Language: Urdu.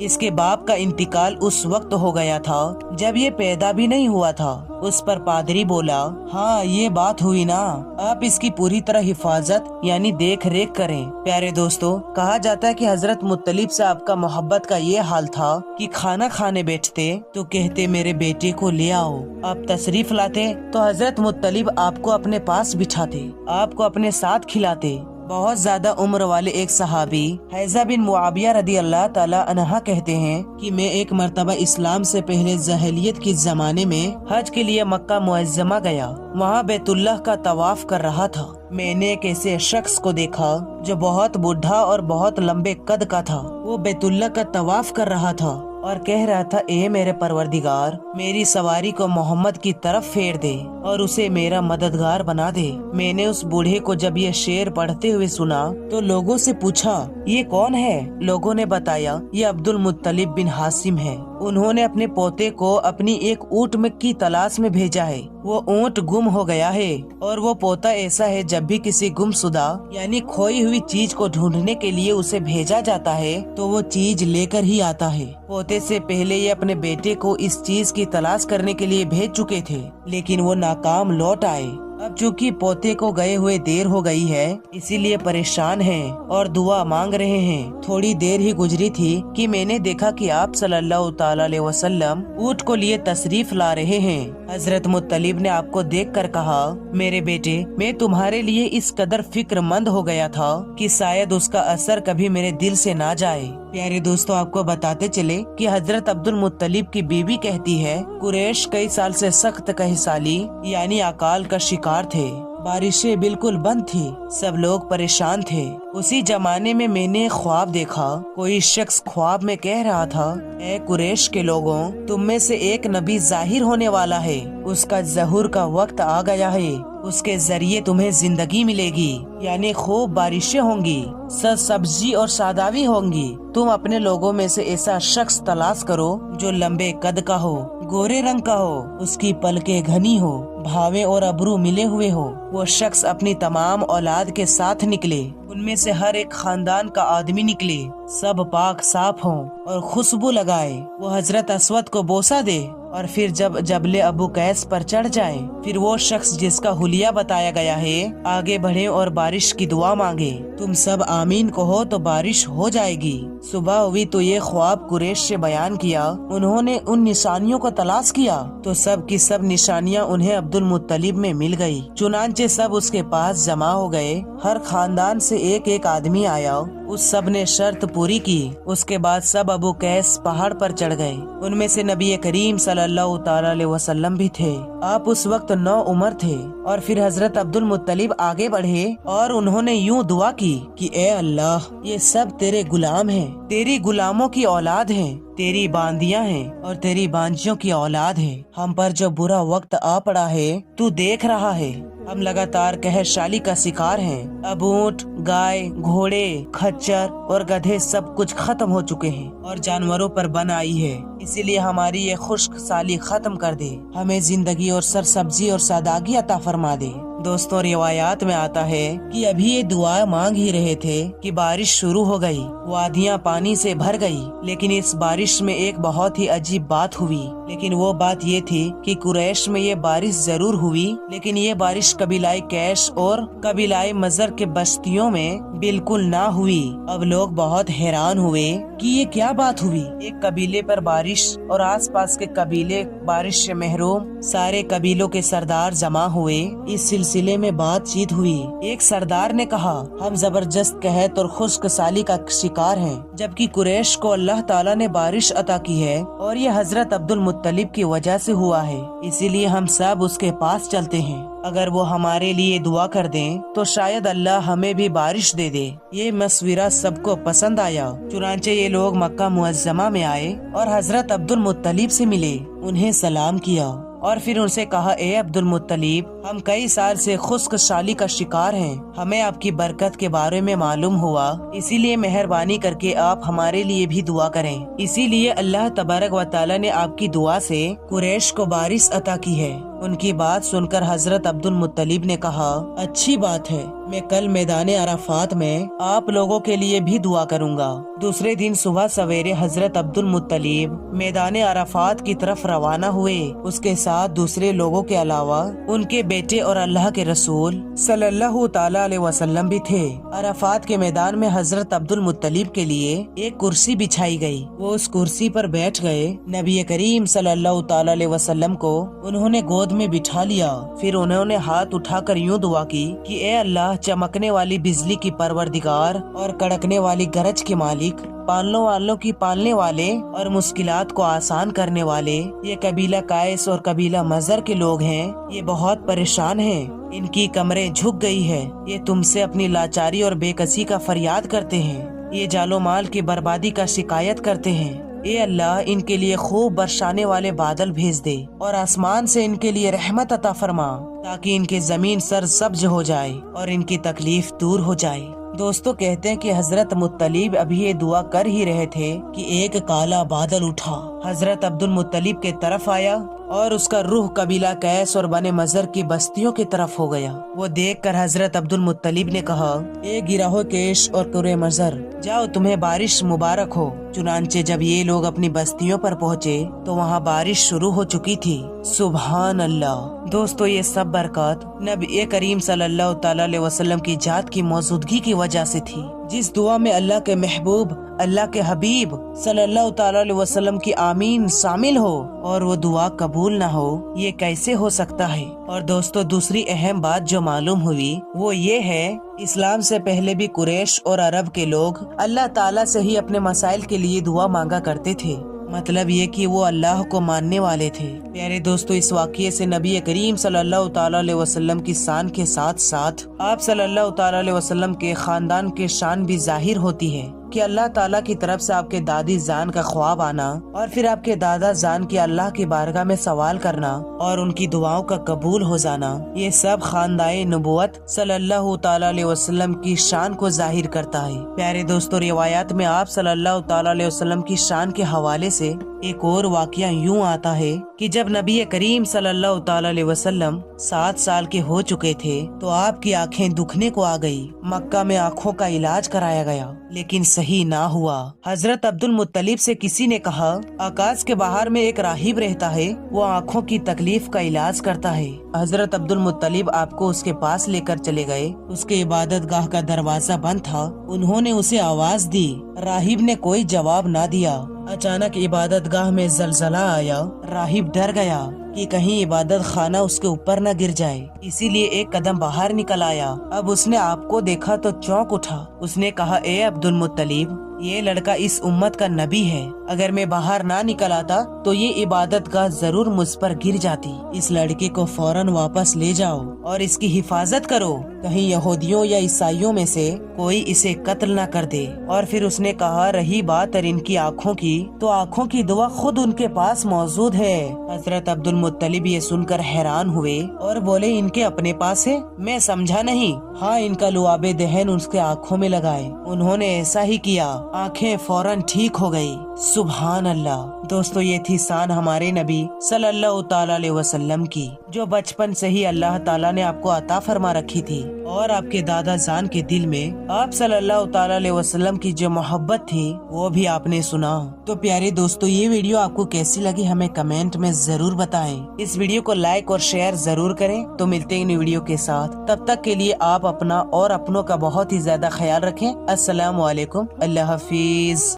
اس کے باپ کا انتقال اس وقت ہو گیا تھا جب یہ پیدا بھی نہیں ہوا تھا۔ اس پر پادری بولا، ہاں یہ بات ہوئی نا، آپ اس کی پوری طرح حفاظت یعنی دیکھ ریکھ کریں۔ پیارے دوستو، کہا جاتا ہے کہ حضرت مطلب سے آپ کا محبت کا یہ حال تھا کہ کھانا کھانے بیٹھتے تو کہتے میرے بیٹے کو لے آؤ۔ آپ تشریف لاتے تو حضرت مطلب آپ کو اپنے پاس بٹھاتے، آپ کو اپنے ساتھ کھلاتے۔ بہت زیادہ عمر والے ایک صحابی حیزہ بن معاویہ رضی اللہ تعالی عنہ کہتے ہیں کہ میں ایک مرتبہ اسلام سے پہلے جاہلیت کے زمانے میں حج کے لیے مکہ معظمہ گیا۔ وہاں بیت اللہ کا طواف کر رہا تھا۔ میں نے ایک ایسے شخص کو دیکھا جو بہت بوڑھا اور بہت لمبے قد کا تھا۔ وہ بیت اللہ کا طواف کر رہا تھا اور کہہ رہا تھا، اے میرے پروردگار، میری سواری کو محمد کی طرف پھیر دے اور اسے میرا مددگار بنا دے۔ میں نے اس بوڑھے کو جب یہ شعر پڑھتے ہوئے سنا تو لوگوں سے پوچھا، یہ کون ہے؟ لوگوں نے بتایا، یہ عبد المطلب بن ہاشم ہے۔ انہوں نے اپنے پوتے کو اپنی ایک اونٹ کی تلاش میں بھیجا ہے۔ وہ اونٹ گم ہو گیا ہے اور وہ پوتا ایسا ہے جب بھی کسی گمشدہ یعنی کھوئی ہوئی چیز کو ڈھونڈنے کے لیے اسے بھیجا جاتا ہے تو وہ چیز لے کر ہی آتا ہے۔ پوتے سے پہلے یہ اپنے بیٹے کو اس چیز کی تلاش کرنے کے لیے بھیج چکے تھے لیکن وہ ناکام لوٹ آئے۔ اب چونکہ پوتے کو گئے ہوئے دیر ہو گئی ہے اسی لیے پریشان ہیں اور دعا مانگ رہے ہیں۔ تھوڑی دیر ہی گزری تھی کہ میں نے دیکھا کہ آپ صلی اللہ تعالی علیہ وسلم اونٹ کو لیے تشریف لا رہے ہیں۔ حضرت مطلب نے آپ کو دیکھ کر کہا، میرے بیٹے، میں تمہارے لیے اس قدر فکر مند ہو گیا تھا کہ شاید اس کا اثر کبھی میرے دل سے نہ جائے۔ پیارے دوستو، آپ کو بتاتے چلے کہ حضرت عبد المطلب کی بیوی کہتی ہے، قریش کئی سال سے سخت قحط یعنی اکال کا شکار تھے۔ بارشیں بالکل بند تھی، سب لوگ پریشان تھے۔ اسی زمانے میں نے ایک خواب دیکھا۔ کوئی شخص خواب میں کہہ رہا تھا، اے قریش کے لوگوں، تم میں سے ایک نبی ظاہر ہونے والا ہے، اس کا ظہور کا وقت آ گیا ہے، اس کے ذریعے تمہیں زندگی ملے گی، یعنی خوب بارشیں ہوں گی، سبزی اور شادابی ہوں گی۔ تم اپنے لوگوں میں سے ایسا شخص تلاش کرو جو لمبے قد کا ہو، گورے رنگ کا ہو، اس کی پلکیں گھنی ہو، بھاوے اور ابرو ملے ہوئے ہو۔ وہ شخص اپنی تمام اولاد کے ساتھ نکلے، ان میں سے ہر ایک خاندان کا آدمی نکلے، سب پاک صاف ہوں اور خوشبو لگائے۔ وہ حضرت اسود کو بوسہ دے اور پھر جب جبل ابو قیس پر چڑھ جائے، پھر وہ شخص جس کا حلیہ بتایا گیا ہے آگے بڑھے اور بارش کی دعا مانگے۔ تم سب آمین کہو تو بارش ہو جائے گی۔ صبح ہوئی تو یہ خواب قریش سے بیان کیا۔ انہوں نے ان نشانیوں کو تلاش کیا تو سب کی سب نشانیاں انہیں عبد المطلب میں مل گئی۔ چنانچہ سب اس کے پاس جمع ہو گئے، ہر خاندان سے ایک ایک آدمی آیا، اس سب نے شرط پوری کی۔ اس کے بعد سب ابو قیس پہاڑ پر چڑھ گئے۔ ان میں سے نبی کریم صلی اللہ تعالی علیہ وسلم بھی تھے۔ آپ اس وقت 9 عمر تھے۔ اور پھر حضرت عبد المطلب آگے بڑھے اور انہوں نے یوں دعا کی کہ اے اللہ، یہ سب تیرے غلام ہیں، تیری غلاموں کی اولاد ہیں، تیری باندیاں ہیں اور تیری بانجیوں کی اولاد ہے۔ ہم پر جو برا وقت آ پڑا ہے تو دیکھ رہا ہے، ہم لگاتار قحط سالی کا شکار ہیں۔ اب اونٹ، گائے، گھوڑے، خچر اور گدھے سب کچھ ختم ہو چکے ہیں اور جانوروں پر بن آئی ہے، اسی لیے ہماری یہ خشک سالی ختم کر دے، ہمیں زندگی اور سرسبزی اور سادگی عطا فرما دے۔ دوستوں، روایات میں آتا ہے کہ ابھی یہ دعا مانگ ہی رہے تھے کہ بارش شروع ہو گئی، وادیاں پانی سے بھر گئی۔ لیکن اس بارش میں ایک بہت ہی عجیب بات ہوئی، لیکن وہ بات یہ تھی کہ قریش میں یہ بارش ضرور ہوئی لیکن یہ بارش قبیلہ کیش اور قبیلہ مزر کے بستیوں میں بالکل نہ ہوئی۔ اب لوگ بہت حیران ہوئے کہ یہ کیا بات ہوئی، ایک قبیلے پر بارش اور آس پاس کے قبیلے بارش سے محروم۔ سارے قبیلوں کے سردار جمع ہوئے، اس سلسلے میں بات چیت ہوئی۔ ایک سردار نے کہا، ہم زبردست قحط اور خشک سالی کا شکار ہیں، جبکہ قریش کو اللہ تعالیٰ نے بارش عطا کی ہے اور یہ حضرت عبد المطلب کی وجہ سے ہوا ہے، اسی لیے ہم سب اس کے پاس چلتے ہیں، اگر وہ ہمارے لیے دعا کر دیں تو شاید اللہ ہمیں بھی بارش دے دے۔ یہ مشورہ سب کو پسند آیا، چنانچہ یہ لوگ مکہ معظمہ میں آئے اور حضرت عبد المطلب سے ملے، انہیں سلام کیا اور پھر ان سے کہا، اے عبد المطلب، ہم کئی سال سے خشک سالی کا شکار ہیں، ہمیں آپ کی برکت کے بارے میں معلوم ہوا، اسی لیے مہربانی کر کے آپ ہمارے لیے بھی دعا کریں۔ اسی لیے اللہ تبارک و تعالی نے آپ کی دعا سے قریش کو بارش عطا کی ہے۔ ان کی بات سن کر حضرت عبد المطلب نے کہا، اچھی بات ہے، میں کل میدان عرفات میں آپ لوگوں کے لیے بھی دعا کروں گا۔ دوسرے دن صبح سویرے حضرت عبد المطلب میدان عرفات کی طرف روانہ ہوئے۔ اس کے ساتھ دوسرے لوگوں کے علاوہ ان کے بیٹے اور اللہ کے رسول صلی اللہ تعالی علیہ وسلم بھی تھے۔ عرفات کے میدان میں حضرت عبد المطلب کے لیے ایک کرسی بچھائی گئی، وہ اس کرسی پر بیٹھ گئے۔ نبی کریم صلی اللہ تعالی علیہ وسلم کو انہوں نے گود میں بٹھا لیا، پھر انہوں نے ہاتھ اٹھا کر یوں دعا کی کہ اے اللہ، چمکنے والی بجلی کی پروردگار اور کڑکنے والی گرج کے مالک، پالنے والوں کی پالنے والے اور مشکلات کو آسان کرنے والے، یہ قبیلہ قیس اور قبیلہ مزر کے لوگ ہیں، یہ بہت پریشان ہیں، ان کی کمریں جھک گئی ہے، یہ تم سے اپنی لاچاری اور بے کسی کا فریاد کرتے ہیں، یہ جال و مال کی بربادی کا شکایت کرتے ہیں۔ اے اللہ، ان کے لیے خوب برسانے والے بادل بھیج دے اور آسمان سے ان کے لیے رحمت عطا فرما، تاکہ ان کی زمین سرسبز ہو جائے اور ان کی تکلیف دور ہو جائے۔ دوستو کہتے ہیں کہ حضرت مطلب ابھی یہ دعا کر ہی رہے تھے کہ ایک کالا بادل اٹھا، حضرت عبد المطلب کے طرف آیا اور اس کا رخ قبیلہ قیس اور بنے مزر کی بستیوں کی طرف ہو گیا۔ وہ دیکھ کر حضرت عبد المطلب نے کہا، اے گروہ قیس اور قرے مزر، جاؤ، تمہیں بارش مبارک ہو۔ چنانچہ جب یہ لوگ اپنی بستیوں پر پہنچے تو وہاں بارش شروع ہو چکی تھی۔ سبحان اللہ۔ دوستو یہ سب برکات نبی کریم صلی اللہ تعالی علیہ وسلم کی ذات کی موجودگی کی وجہ سے تھی۔ جس دعا میں اللہ کے محبوب، اللہ کے حبیب صلی اللہ تعالی علیہ وسلم کی آمین شامل ہو اور وہ دعا قبول نہ ہو، یہ کیسے ہو سکتا ہے؟ اور دوستو دوسری اہم بات جو معلوم ہوئی وہ یہ ہے، اسلام سے پہلے بھی قریش اور عرب کے لوگ اللہ تعالیٰ سے ہی اپنے مسائل کے لیے دعا مانگا کرتے تھے، مطلب یہ کہ وہ اللہ کو ماننے والے تھے۔ پیارے دوستو اس واقعے سے نبی کریم صلی اللہ تعالی علیہ وسلم کی شان کے ساتھ ساتھ آپ صلی اللہ تعالی علیہ وسلم کے خاندان کے شان بھی ظاہر ہوتی ہے کہ اللہ تعالیٰ کی طرف سے آپ کے دادی جان کا خواب آنا اور پھر آپ کے دادا جان کے اللہ کی بارگاہ میں سوال کرنا اور ان کی دعاؤں کا قبول ہو جانا، یہ سب خاندان نبوت صلی اللہ تعالی علیہ وسلم کی شان کو ظاہر کرتا ہے۔ پیارے دوستو روایات میں آپ صلی اللہ تعالی علیہ وسلم کی شان کے حوالے سے ایک اور واقعہ یوں آتا ہے کہ جب نبی کریم صلی اللہ تعالی علیہ وسلم 7 سال کے ہو چکے تھے تو آپ کی آنکھیں دکھنے کو آ گئی۔ مکہ میں آنکھوں کا علاج کرایا گیا لیکن صحیح نہ ہوا۔ حضرت عبد المطلب سے کسی نے کہا، آکاش کے باہر میں ایک راہب رہتا ہے، وہ آنکھوں کی تکلیف کا علاج کرتا ہے۔ حضرت عبد المطلب آپ کو اس کے پاس لے کر چلے گئے۔ اس کے عبادت گاہ کا دروازہ بند تھا، انہوں نے اسے آواز دی، راہب نے کوئی جواب نہ دیا۔ اچانک عبادت گاہ میں زلزلہ آیا، راہب ڈر گیا کہ کہیں عبادت خانہ اس کے اوپر نہ گر جائے، اسی لیے ایک قدم باہر نکل آیا۔ اب اس نے آپ کو دیکھا تو چونک اٹھا۔ اس نے کہا، اے عبد المطلب، یہ لڑکا اس امت کا نبی ہے، اگر میں باہر نہ نکل آتا تو یہ عبادت گاہ ضرور مجھ پر گر جاتی۔ اس لڑکے کو فوراً واپس لے جاؤ اور اس کی حفاظت کرو، کہیں یہودیوں یا عیسائیوں میں سے کوئی اسے قتل نہ کر دے۔ اور پھر اس نے کہا، رہی بات ان کی آنکھوں کی، تو آنکھوں کی دوا خود ان کے پاس موجود ہے۔ حضرت عبد المطلب یہ سن کر حیران ہوئے اور بولے، ان کے اپنے پاس ہے؟ میں سمجھا نہیں۔ ہاں، ان کا لعاب دہن اس کے آنکھوں میں لگائے، انہوں نے ایسا ہی کیا، آنکھیں فوراً ٹھیک ہو گئی۔ سبحان اللہ۔ دوستو یہ تھی شان ہمارے نبی صلی اللہ تعالی علیہ وسلم کی، جو بچپن سے ہی اللہ تعالیٰ نے آپ کو عطا فرما رکھی تھی، اور آپ کے دادا جان کے دل میں آپ صلی اللہ تعالی علیہ وسلم کی جو محبت تھی وہ بھی آپ نے سنا۔ تو پیارے دوستو یہ ویڈیو آپ کو کیسی لگی ہمیں کمنٹ میں ضرور بتائیں۔ اس ویڈیو کو لائک اور شیئر ضرور کریں۔ تو ملتے ہیں نئی ویڈیو کے ساتھ، تب تک کے لیے آپ اپنا اور اپنوں کا بہت ہی زیادہ خیال رکھیں۔ السلام علیکم، اللہ حافظ۔